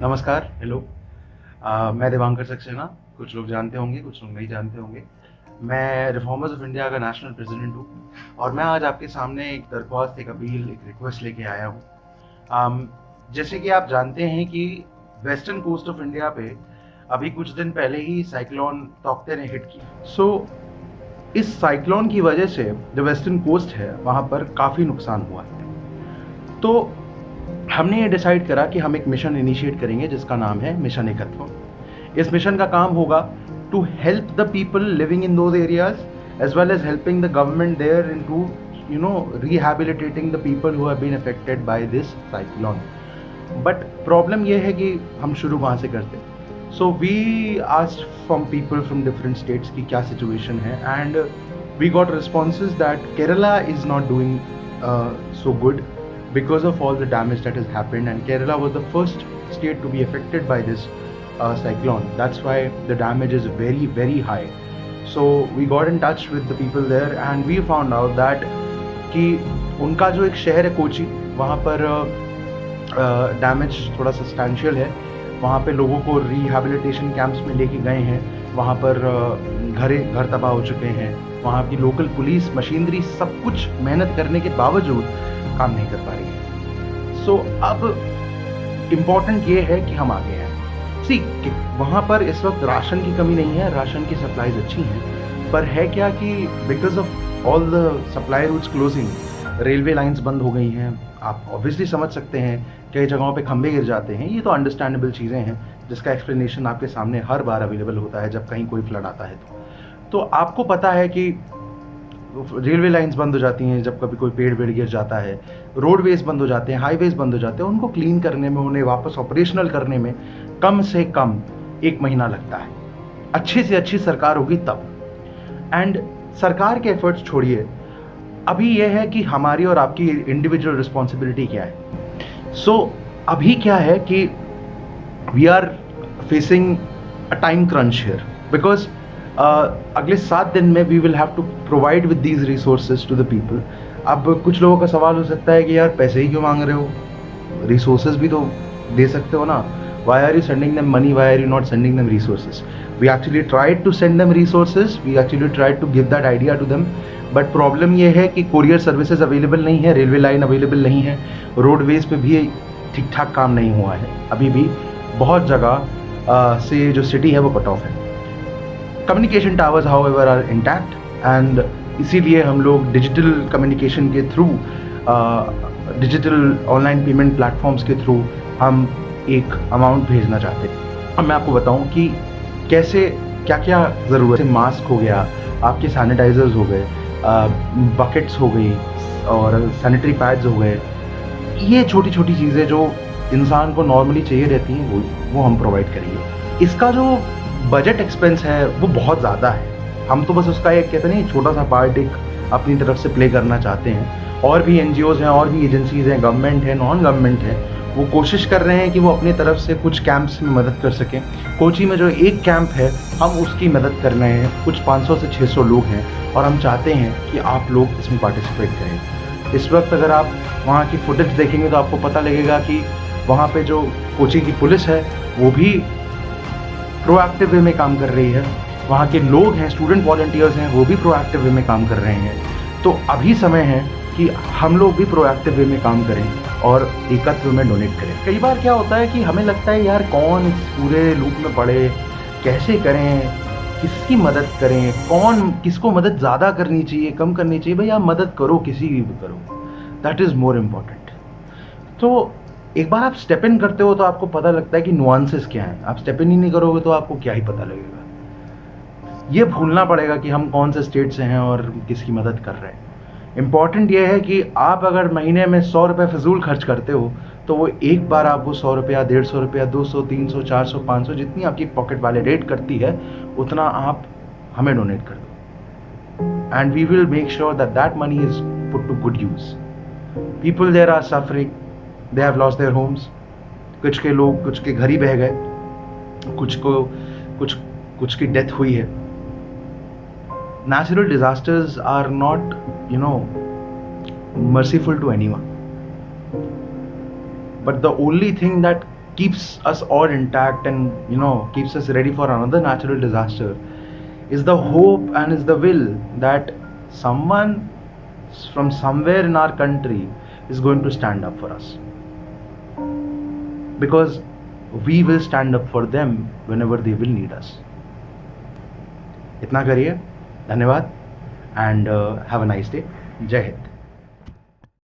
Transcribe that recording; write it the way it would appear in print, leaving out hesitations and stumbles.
नमस्कार, हेलो। मैं देवांकर सक्सेना। कुछ लोग जानते होंगे, कुछ लोग नहीं जानते होंगे। मैं रिफॉर्मर्स ऑफ इंडिया का नेशनल प्रेसिडेंट हूँ और मैं आज आपके सामने एक दरख्वास्त, एक अपील, एक रिक्वेस्ट लेके आया हूँ। जैसे कि आप जानते हैं कि वेस्टर्न कोस्ट ऑफ इंडिया पे अभी कुछ दिन पहले ही साइक्लोन तौकते ने हिट किया। इस साइक्लोन की वजह से जो वेस्टर्न कोस्ट है वहाँ पर काफ़ी नुकसान हुआ है। तो हमने ये डिसाइड करा कि हम एक मिशन इनिशिएट करेंगे जिसका नाम है मिशन एकत्व। इस मिशन का काम होगा to help the people living in those areas as well as helping the government there in to rehabilitating the people who have been affected by this cyclone. But problem ये है कि हम शुरू वहाँ से करते। So we asked from people from different states की क्या सिचुएशन है, and we got responses that Kerala is not doing so good because of all the damage that has happened, and Kerala was the first state to be affected by this cyclone. That's why the damage is very, very high. So we got in touch with the people there and we found out that कि उनका जो एक शहर है कोची, वहाँ पर damage थोड़ा substantial है। वहाँ पे लोगों को रिहैबिलिटेशन कैंप्स में लेके गए हैं। वहाँ पर घर तबाह हो चुके हैं। वहाँ की लोकल पुलिस मशीनरी सब कुछ मेहनत करने के बावजूद काम नहीं कर पा रही है। सो अब इम्पॉर्टेंट ये है कि हम आगे हैं। सी वहाँ पर इस वक्त राशन की कमी नहीं है, राशन की सप्लाईज अच्छी हैं, पर है क्या कि because of all the supply routes closing, railway lines बंद हो गई हैं। आप ऑब्वियसली समझ सकते हैं कई जगहों पे खंभे गिर जाते हैं। ये तो अंडरस्टैंडेबल चीज़ें हैं जिसका एक्सप्लेनेशन आपके सामने हर बार अवेलेबल होता है जब कहीं कोई फ्लड आता है। तो आपको पता है कि रेलवे लाइंस बंद हो जाती हैं जब कभी कोई पेड़ वेड़ गिर जाता है, रोडवेज बंद हो जाते हैं, हाईवेज बंद हो जाते हैं। उनको क्लीन करने में, उन्हें वापस ऑपरेशनल करने में कम से कम 1 महीना लगता है। अच्छी से अच्छी सरकार होगी तब। एंड सरकार के एफर्ट्स छोड़िए, अभी यह है कि हमारी और आपकी इंडिविजुअल रिस्पॉन्सिबिलिटी क्या है। सो अभी क्या है कि we are facing a time crunch here because अगले 7 दिन में we will have to provide with these resources to the people. अब कुछ लोगों का सवाल हो सकता है कि यार पैसे ही क्यों मांग रहे हो, रिसोर्सेज भी तो दे सकते हो ना। Why are you sending them money, why are you not sending them resources? We actually tried to send them resources, we actually tried to give that idea to them, but problem ये है कि courier services available नहीं है, railway line available नहीं है, roadways पे भी ठीक ठाक काम नहीं हुआ है। अभी भी बहुत जगह से जो सिटी है वो कट ऑफ है। Communication towers however are intact, and इसीलिए हम लोग डिजिटल कम्युनिकेशन के through, digital online payment platforms के थ्रू हम एक अमाउंट भेजना चाहते हैं। अब मैं आपको बताऊं कि कैसे क्या क्या ज़रूरत है। मास्क हो गया, आपके सैनिटाइजर्स हो गए, बकेट्स हो गई और सैनिटरी पैड्स हो गए। ये छोटी छोटी चीज़ें जो इंसान को नॉर्मली चाहिए रहती हैं वो हम प्रोवाइड करेंगे। इसका जो बजट एक्सपेंस है वो बहुत ज़्यादा है। हम तो बस उसका एक कहते नहीं छोटा सा पार्ट एक अपनी तरफ से प्ले करना चाहते हैं। और भी NGOs हैं, और भी एजेंसीज़ हैं, गवर्नमेंट है, नॉन गवर्नमेंट है, वो कोशिश कर रहे हैं कि वो अपनी तरफ से कुछ कैंप्स में मदद कर सकें। कोची में जो एक कैंप है हम उसकी मदद कर रहे हैं। कुछ 500 से 600 लोग हैं और हम चाहते हैं कि आप लोग इसमें पार्टिसिपेट करें। इस वक्त अगर आप वहाँ की फुटेज देखेंगे तो आपको पता लगेगा कि वहाँ पे जो कोची की पुलिस है वो भी प्रोएक्टिव वे में काम कर रही है। वहाँ के लोग हैं, स्टूडेंट वॉलंटियर्स हैं, वो भी प्रोएक्टिव वे में काम कर रहे हैं। तो अभी समय है कि हम लोग भी प्रोएक्टिव वे में काम करें और एकत्व में डोनेट करें। कई बार क्या होता है कि हमें लगता है यार कौन इस पूरे लूप में पड़े, कैसे करें, किसकी मदद करें, कौन किसको मदद ज़्यादा करनी चाहिए, कम करनी चाहिए। भाई आप मदद करो, किसी की भी करो, दैट इज़ मोर इम्पॉर्टेंट। तो एक बार आप स्टेप इन करते हो तो आपको पता लगता है कि नुआंसेस क्या हैं। आप स्टेप इन ही नहीं करोगे तो आपको क्या ही पता लगेगा। ये भूलना पड़ेगा कि हम कौन से स्टेट से हैं और किसकी मदद कर रहे हैं। इम्पॉर्टेंट ये है कि आप अगर महीने में 100 रुपये फजूल खर्च करते हो तो वो एक बार आप वो 100 रुपया, 150 रुपया, 200, 300, 400, 500 जितनी आपकी पॉकेट वैलिडेट करती है उतना आप हमें डोनेट कर दो, and we will make sure that that money is put to good use. People there are suffering, they have lost their homes. कुछ के लोग, कुछ के घर ही बह गए, कुछ की डेथ हुई है। Natural disasters are not, merciful to anyone. But the only thing that keeps us all intact and keeps us ready for another natural disaster is the hope and is the will that someone from somewhere in our country is going to stand up for us, because we will stand up for them whenever they will need us. इतना करिए, धन्यवाद, and have a nice day. जय हिंद.